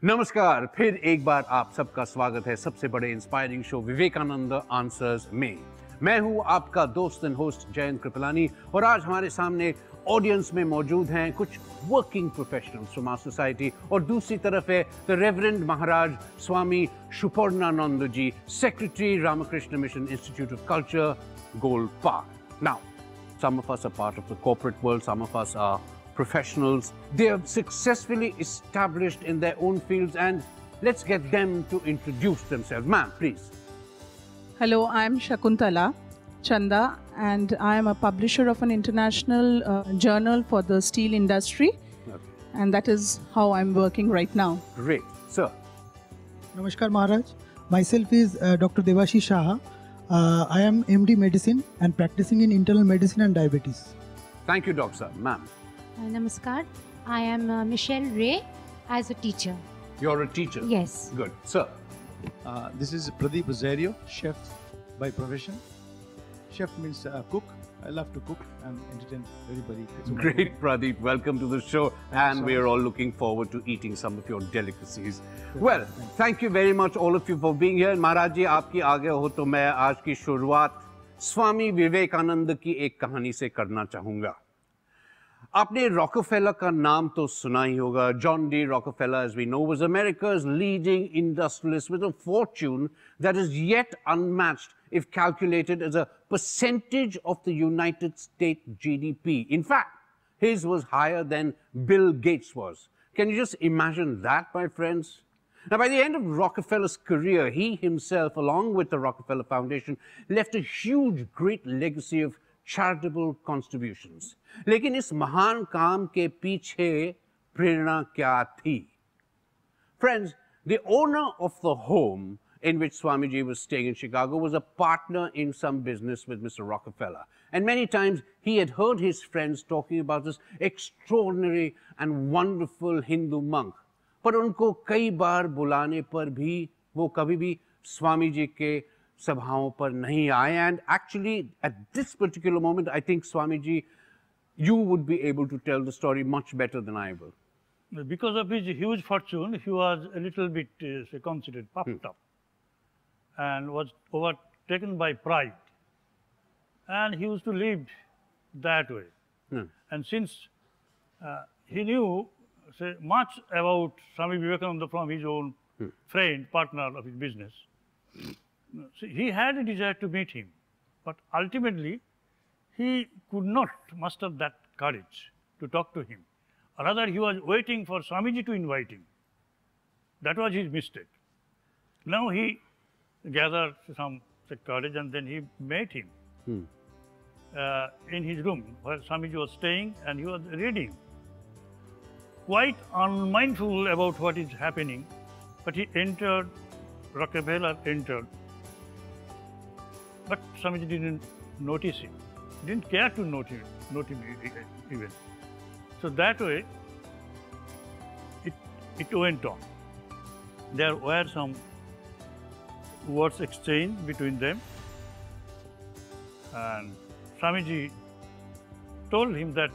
नमस्कार, फिर एक बार आप सबका स्वागत है सबसे बड़े इंस्पायरिंग शो विवेकानंद आंसर्स में। मैं हूं आपका दोस्त एंड होस्ट जयंत कृपलानी और आज हमारे सामने ऑडियंस में मौजूद हैं कुछ working professionals from our society और दूसरी तरफ है the reverend Maharaj Swami Suparnananda ji, secretary Ramakrishna Mission Institute of Culture, Gol Park. Now, some of us are part of the corporate world, some of us are professionals. They are successfully established in their own fields, and let's get them to introduce themselves. Ma'am, please. Hello, I'm Shakuntala Chanda, and I am a publisher of an international journal for the steel industry, and that is how I'm working right now. Great. Sir. Namaskar Maharaj. Myself is Dr. Devashi Shah. I am MD Medicine and practicing in internal medicine and diabetes. Thank you, Doctor. Ma'am. Namaskar. I am Michelle Ray as a teacher. You're a teacher? Yes. Good. Sir. This is Pradeep Azario, chef by profession. Chef means cook. I love to cook and entertain everybody. Great, Pradeep. Welcome to the show. And we're all looking forward to eating some of your delicacies. Well, thank you very much, all of you, for being here. Maharaj ji, आपकी आगे हो तो मैं आज की शुरुआत स्वामी विवेकानंद की एक कहानी से करना चाहूँगा। आपने रॉकफेलर का नाम तो सुना ही होगा। John D. Rockefeller, as we know, was America's leading industrialist with a fortune that is yet unmatched if calculated as a percentage of the United States GDP. In fact, his was higher than Bill Gates was. Can you just imagine that, my friends? Now, by the end of Rockefeller's career, he himself, along with the Rockefeller Foundation, left a huge, great legacy of charitable contributions. लेकिन इस महान काम के पीछे प्रेरणा क्या थी? Friends, the owner of the home in which Swamiji was staying in Chicago was a partner in some business with Mr. Rockefeller. And many times he had heard his friends talking about this extraordinary and wonderful Hindu monk. पर उनको कई बार बुलाने पर भी वो कभी भी स्वामी जी के सभाओं पर नहीं आए. And actually, at this particular moment, I think Swami ji, you would be able to tell the story much better than I will. Because of his huge fortune, he was a little bit considered puffed up and was overtaken by pride. And he used to live that way. And since he knew much about Swami Vivekananda from his own friend, partner of his business, he had a desire to meet him. But ultimately, he could not muster that courage to talk to him. Rather, he was waiting for Swamiji to invite him. That was his mistake. Now he gathered some courage and then he met him in his room where Swamiji was staying and he was reading. Quite unmindful about what is happening, but he entered, Rockefeller entered. But Swamiji didn't notice him, didn't care to note him even. So that way, it went on. There were some words exchanged between them, and Swamiji told him that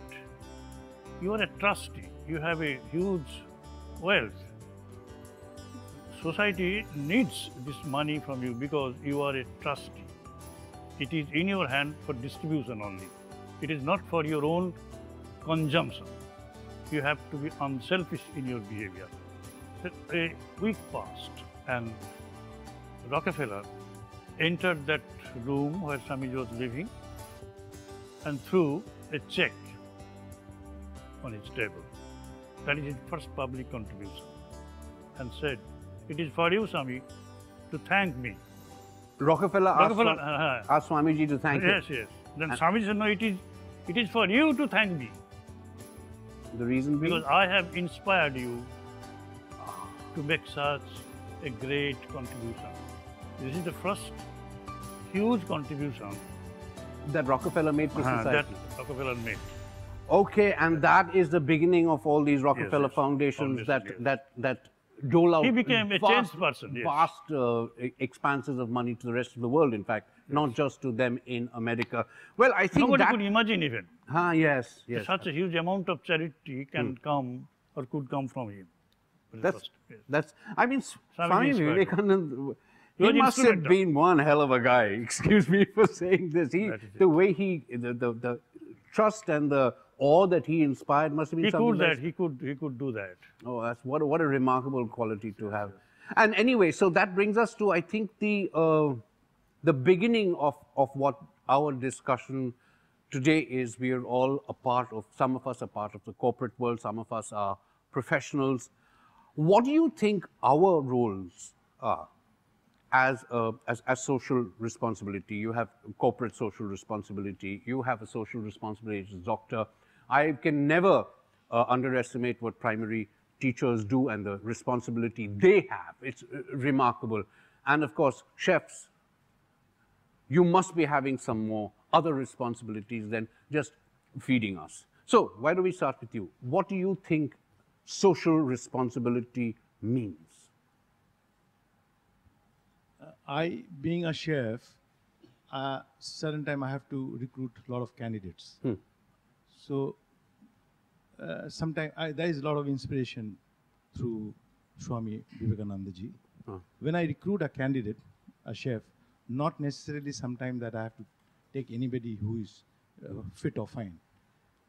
you are a trustee, you have a huge wealth. Society needs this money from you because you are a trustee. It is in your hand for distribution only. It is not for your own consumption. You have to be unselfish in your behavior. A week passed and Rockefeller entered that room where Swamiji was living and threw a check on his table. That is his first public contribution, and said, "It is for you, Swami, to thank me." Rockefeller asked Swami ji to thank him. Yes, yes. Then Swami said, "No, it is for you to thank me." The reason being? Because I have inspired you to make such a great contribution. This is the first huge contribution that Rockefeller made for society. That Rockefeller made. Okay, and that is the beginning of all these Rockefeller foundations that dole out. He became a changed person. Yes. Vast expanses of money to the rest of the world, in fact, not just to them in America. Well, I think nobody could imagine even. Yes, yes. Such a huge amount of charity can come or could come from him. That's. I mean, Swami Swamiji inspired Vivekananda. He He was must have instrumental. been one hell of a guy. Excuse me for saying this. That is The way the trust and the awe that he inspired must have been He something. could that. He could do that. Oh, that's what a remarkable quality to have. And anyway, so that brings us to, I think, the beginning of what our discussion today is. We are all a part of, some of us are part of the corporate world, some of us are professionals. What do you think our roles are as social responsibility? You have corporate social responsibility. You have a social responsibility as a doctor. I can never underestimate what primary teachers do and the responsibility they have. It's remarkable. And of course, chefs, you must be having some more other responsibilities than just feeding us. So why don't we start with you? What do you think social responsibility means? Being a chef, certain time I have to recruit a lot of candidates. So sometimes there is a lot of inspiration through Swami Vivekananda ji. When I recruit a candidate, a chef, not necessarily sometimes that I have to take anybody who is fit or fine.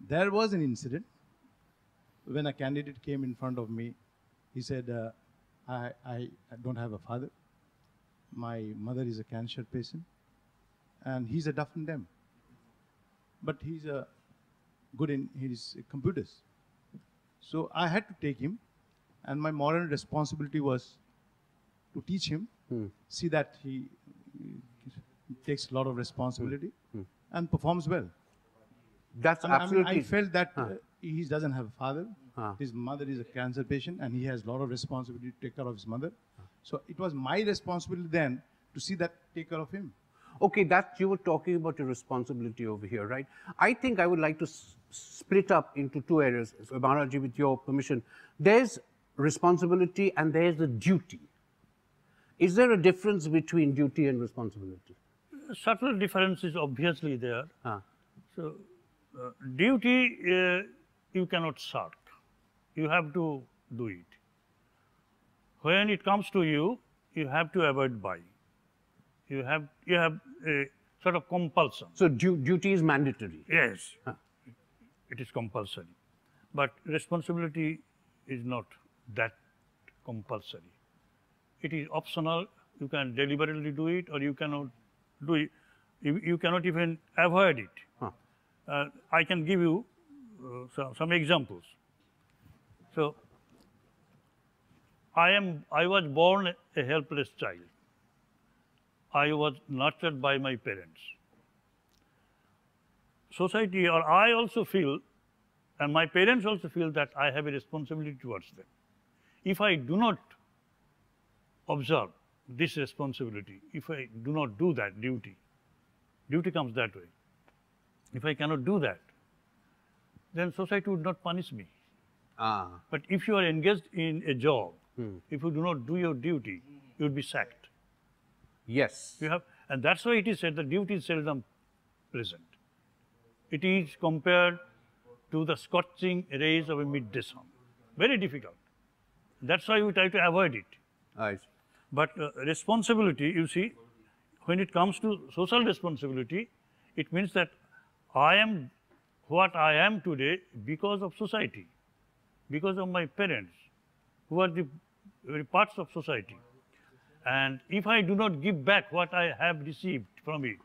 There was an incident when a candidate came in front of me. He said, I don't have a father. My mother is a cancer patient, and he's a deaf and dumb. But he's good in his computers. So I had to take him, and my moral responsibility was to teach him, see that he takes a lot of responsibility and performs well. That's And absolutely. I felt that he doesn't have a father. His mother is a cancer patient, and he has a lot of responsibility to take care of his mother. So it was my responsibility then to see that, take care of him. Okay, that you were talking about your responsibility over here, right? I think I would like to split up into two areas. So, Maharaji, with your permission, there's responsibility and there's the duty. Is there a difference between duty and responsibility? Subtle difference is obviously there. So, duty you cannot shirk. You have to do it. When it comes to you, you have to abide by. You have a sort of compulsion. So duty is mandatory. Yes, it is compulsory. But responsibility is not that compulsory. It is optional. You can deliberately do it, or you cannot do it. You cannot even avoid it. I can give you some examples. So, I was born a helpless child. I was nurtured by my parents. Society, or I also feel, and my parents also feel, that I have a responsibility towards them. If I do not observe this responsibility, if I do not do that duty comes that way. If I cannot do that, then society would not punish me. But if you are engaged in a job, if you do not do your duty, you would be sacked. Yes. And that's why it is said that duty is seldom present. It is compared to the scorching rays of a midday sun. Very difficult. That's why we try to avoid it. I see. But responsibility, you see, when it comes to social responsibility, it means that I am what I am today because of society, because of my parents, who are the very parts of society. And if I do not give back what I have received from it,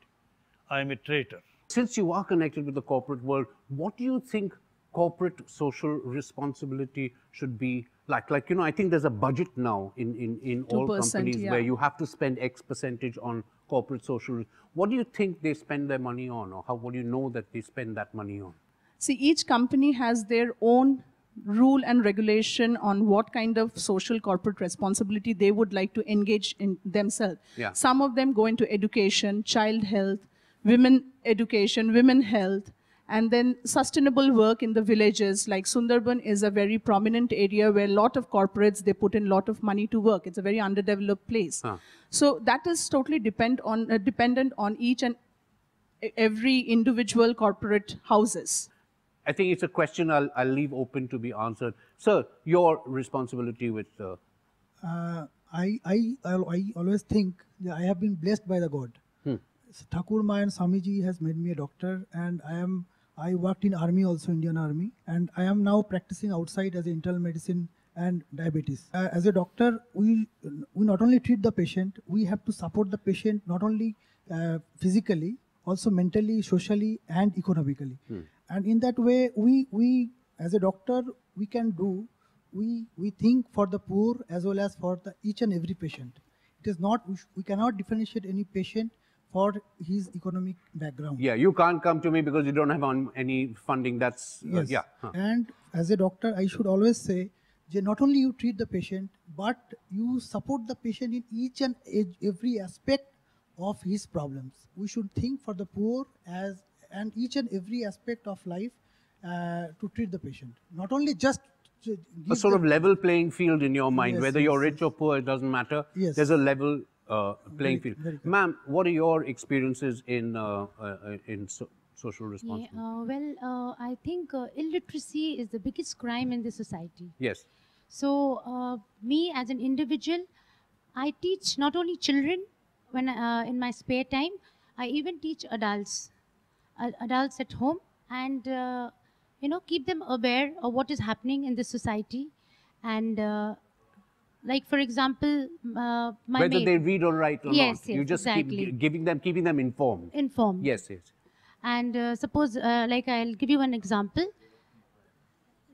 I am a traitor. Since you are connected with the corporate world, what do you think corporate social responsibility should be like? Like, I think there's a budget now in all 2%, companies yeah. where you have to spend X percentage on corporate social. What do you think they spend their money on, or what do you know that they spend that money on? See, each company has their own rule and regulation on what kind of social corporate responsibility they would like to engage in themselves. Yeah. Some of them go into education, child health, women education, women health, and then sustainable work in the villages. Like Sundarban is a very prominent area where a lot of corporates, they put in a lot of money to work. It's a very underdeveloped place. So that is totally dependent on each and every individual corporate houses. I think it's a question I'll leave open to be answered. Sir, your responsibility with... I always think that I have been blessed by the God. Thakur Ma and Swamiji has made me a doctor, and I worked in army also, Indian Army, and I am now practicing outside as internal medicine and diabetes. As a doctor, we not only treat the patient, we have to support the patient not only physically, also mentally, socially, and economically. And in that way, we as a doctor, we can do. We think for the poor as well as for each and every patient. It is not, we cannot differentiate any patient for his economic background. Yeah, you can't come to me because you don't have any funding. That's, Yes. yeah. And as a doctor, I should always say, not only you treat the patient, but you support the patient in each and every aspect of his problems. We should think for the poor and each and every aspect of life to treat the patient. Not only just A sort of level playing field in your mind, Yes, whether yes, you're rich or poor, it doesn't matter. Yes. There's a level playing field. very correct. Ma'am, what are your experiences in social responsibility? I think illiteracy is the biggest crime in the society. Yes. So, me as an individual, I teach not only children when in my spare time, I even teach adults at home, and keep them aware of what is happening in the society. And like, for example, my Whether maid, they read or write or Yes, not, you yes, just exactly. keep keeping them informed. informed. Yes, yes. And suppose, like, I'll give you an example.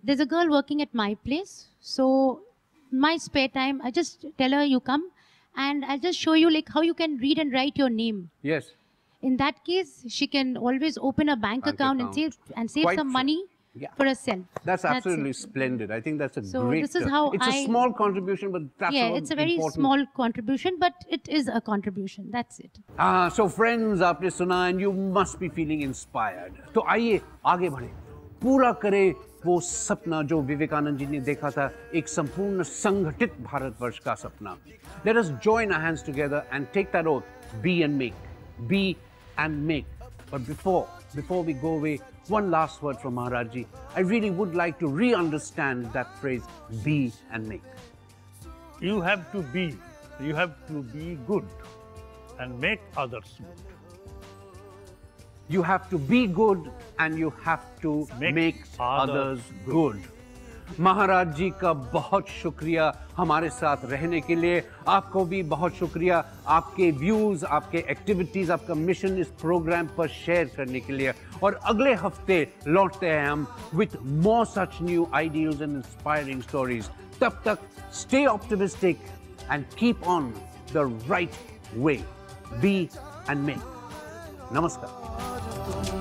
There's a girl working at my place. So, my spare time, I just tell her, you come, and I'll just show you like how you can read and write your name. Yes. In that case, she can always open a bank account and save Quite some true. money Yeah. for herself. That's absolutely it. splendid. I think that's a So great... this is how it's a I- small contribution, but that's Yeah, so it's a very important. small contribution, but it is a contribution. That's it. So friends, आपने सुना and you must be feeling inspired. तो आइए आगे बढ़े, पूरा करें वो सपना जो विवेकानंद जी ने देखा था, एक संपूर्ण संगठित भारतवर्ष का सपना. Let us join our hands together and take that oath: be and make, be and make. But before we go away, one last word from Maharaj ji. I really would like to re-understand that phrase: be and make. You have to be good and make others good. You have to be good and you have to make others good. महाराज जी का बहुत शुक्रिया हमारे साथ रहने के लिए. आपको भी बहुत शुक्रिया आपके व्यूज, आपके एक्टिविटीज, आपका मिशन इस प्रोग्राम पर शेयर करने के लिए. और अगले हफ्ते लौटते हैं हम with more such new ideals and inspiring stories. तब तक stay optimistic and keep on the right way. Be and make. Namaskar.